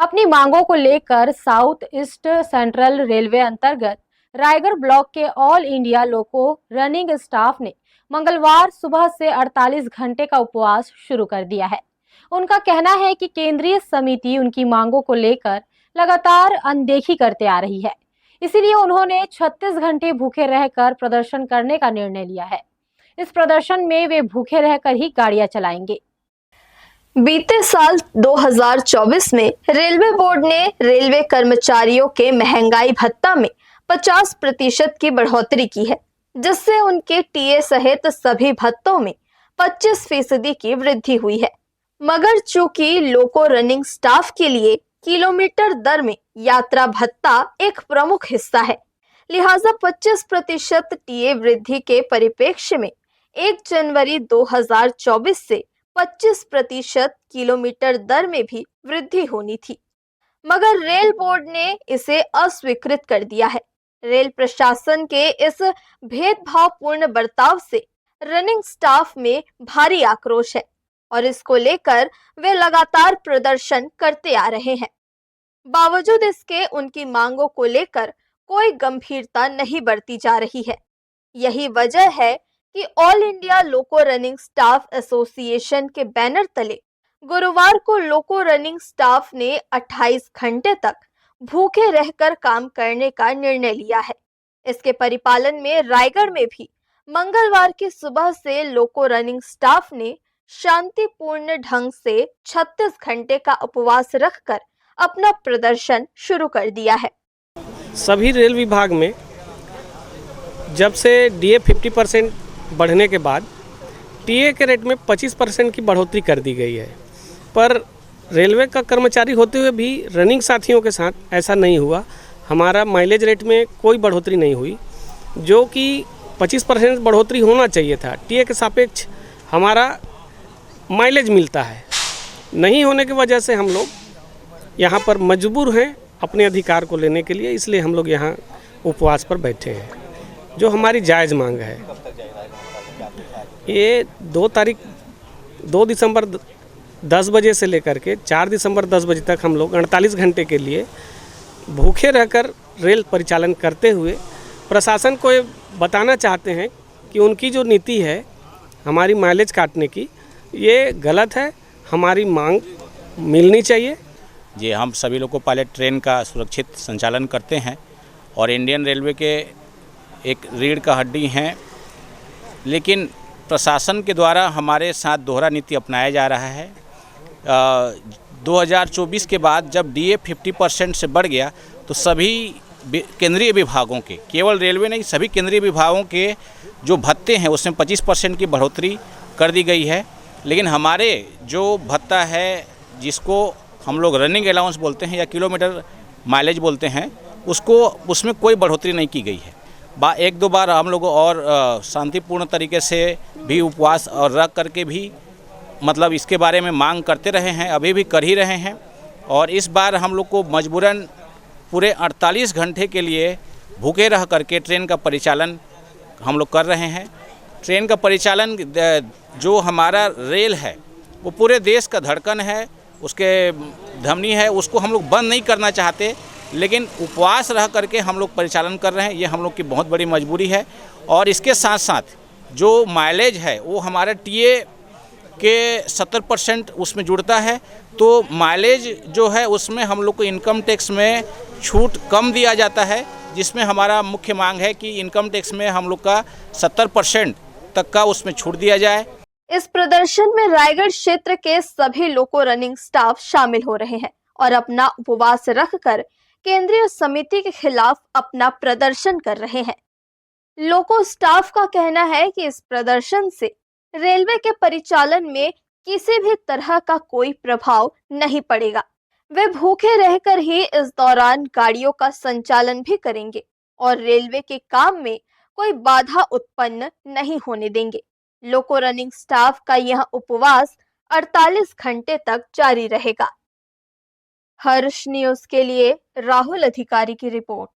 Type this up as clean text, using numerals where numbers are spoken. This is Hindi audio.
अपनी मांगों को लेकर साउथ ईस्ट सेंट्रल रेलवे अंतर्गत रायगढ़ ब्लॉक के ऑल इंडिया लोको रनिंग स्टाफ ने मंगलवार सुबह से 48 घंटे का उपवास शुरू कर दिया है। उनका कहना है कि केंद्रीय समिति उनकी मांगों को लेकर लगातार अनदेखी करते आ रही है, इसीलिए उन्होंने 36 घंटे भूखे रहकर प्रदर्शन करने का निर्णय लिया है। इस प्रदर्शन में वे भूखे रहकर ही गाड़ियां चलाएंगे। बीते साल 2024 में रेलवे बोर्ड ने रेलवे कर्मचारियों के महंगाई भत्ता में 50% की बढ़ोतरी की है, जिससे उनके टीए सहित सभी भत्तों में 25% की वृद्धि हुई है। मगर चूंकि लोको रनिंग स्टाफ के लिए किलोमीटर दर में यात्रा भत्ता एक प्रमुख हिस्सा है, लिहाजा 25% टीए वृद्धि के परिप्रेक्ष्य में 1 जनवरी 2024 से 25% किलोमीटर दर में भी वृद्धि होनी थी, मगर रेल बोर्ड ने इसे अस्वीकृत कर दिया है। रेल प्रशासन के इस भेदभावपूर्ण बर्ताव से रनिंग स्टाफ में भारी आक्रोश है और इसको लेकर वे लगातार प्रदर्शन करते आ रहे हैं। बावजूद इसके उनकी मांगों को लेकर कोई गंभीरता नहीं बरती जा रही है। यही वजह है कि ऑल इंडिया लोको रनिंग स्टाफ एसोसिएशन के बैनर तले गुरुवार को लोको रनिंग स्टाफ ने 28 घंटे तक भूखे रहकर काम करने का निर्णय लिया है। इसके परिपालन में रायगढ़ में भी मंगलवार की सुबह से लोको रनिंग स्टाफ ने शांतिपूर्ण ढंग से 36 घंटे का उपवास रखकर अपना प्रदर्शन शुरू कर दिया है। सभी रेल विभाग में जब से डीए 50% बढ़ने के बाद टीए के रेट में 25% की बढ़ोतरी कर दी गई है, पर रेलवे का कर्मचारी होते हुए भी रनिंग साथियों के साथ ऐसा नहीं हुआ। हमारा माइलेज रेट में कोई बढ़ोतरी नहीं हुई, जो कि 25% बढ़ोतरी होना चाहिए था। टीए के सापेक्ष हमारा माइलेज मिलता है, नहीं होने की वजह से हम लोग यहाँ पर मजबूर हैं अपने अधिकार को लेने के लिए, इसलिए हम लोग यहाँ उपवास पर बैठे हैं, जो हमारी जायज़ मांग है। ये 2 दिसंबर 10 बजे से लेकर के 4 दिसंबर 10 बजे तक हम लोग 48 घंटे के लिए भूखे रहकर रेल परिचालन करते हुए प्रशासन को ये बताना चाहते हैं कि उनकी जो नीति है हमारी माइलेज काटने की, ये गलत है। हमारी मांग मिलनी चाहिए। जी, हम सभी लोग को पायलट ट्रेन का सुरक्षित संचालन करते हैं और इंडियन रेलवे के एक रीढ़ का हड्डी हैं, लेकिन प्रशासन के द्वारा हमारे साथ दोहरा नीति अपनाया जा रहा है। 2024 के बाद जब डीए 50% से बढ़ गया तो सभी केंद्रीय विभागों के, केवल रेलवे नहीं, सभी केंद्रीय विभागों के जो भत्ते हैं उसमें 25% की बढ़ोतरी कर दी गई है। लेकिन हमारे जो भत्ता है, जिसको हम लोग रनिंग अलाउंस बोलते हैं या किलोमीटर माइलेज बोलते हैं, उसमें कोई बढ़ोतरी नहीं की गई है। 1-2 बार हम लोग और शांतिपूर्ण तरीके से भी उपवास और रख करके भी मतलब इसके बारे में मांग करते रहे हैं, अभी भी कर ही रहे हैं। और इस बार हम लोग को मजबूरन पूरे 48 घंटे के लिए भूखे रह करके ट्रेन का परिचालन हम लोग कर रहे हैं। ट्रेन का परिचालन जो हमारा रेल है वो पूरे देश का धड़कन है, उसके धमनी है, उसको हम लोग बंद नहीं करना चाहते, लेकिन उपवास रह करके हम लोग परिचालन कर रहे हैं। ये हम लोग की बहुत बड़ी मजबूरी है। और इसके साथ साथ जो माइलेज है वो हमारा टीए के 70% उसमें जुड़ता है, तो माइलेज जो है उसमें हम लोग को इनकम टैक्स में छूट कम दिया जाता है, जिसमें हमारा मुख्य मांग है कि इनकम टैक्स में हम लोग का 70% तक का उसमें छूट दिया जाए। इस प्रदर्शन में रायगढ़ क्षेत्र के सभी लोको रनिंग स्टाफ शामिल हो रहे हैं और अपना उपवास रखकर केंद्रीय समिति के खिलाफ अपना प्रदर्शन कर रहे हैं। लोको स्टाफ का कहना है कि इस प्रदर्शन से रेलवे के परिचालन में किसी भी तरह का कोई प्रभाव नहीं पड़ेगा। वे भूखे रहकर ही इस दौरान गाड़ियों का संचालन भी करेंगे और रेलवे के काम में कोई बाधा उत्पन्न नहीं होने देंगे। लोको रनिंग स्टाफ का यह उपवास 48 घंटे तक जारी रहेगा। हर्ष न्यूज के लिए राहुल अधिकारी की रिपोर्ट।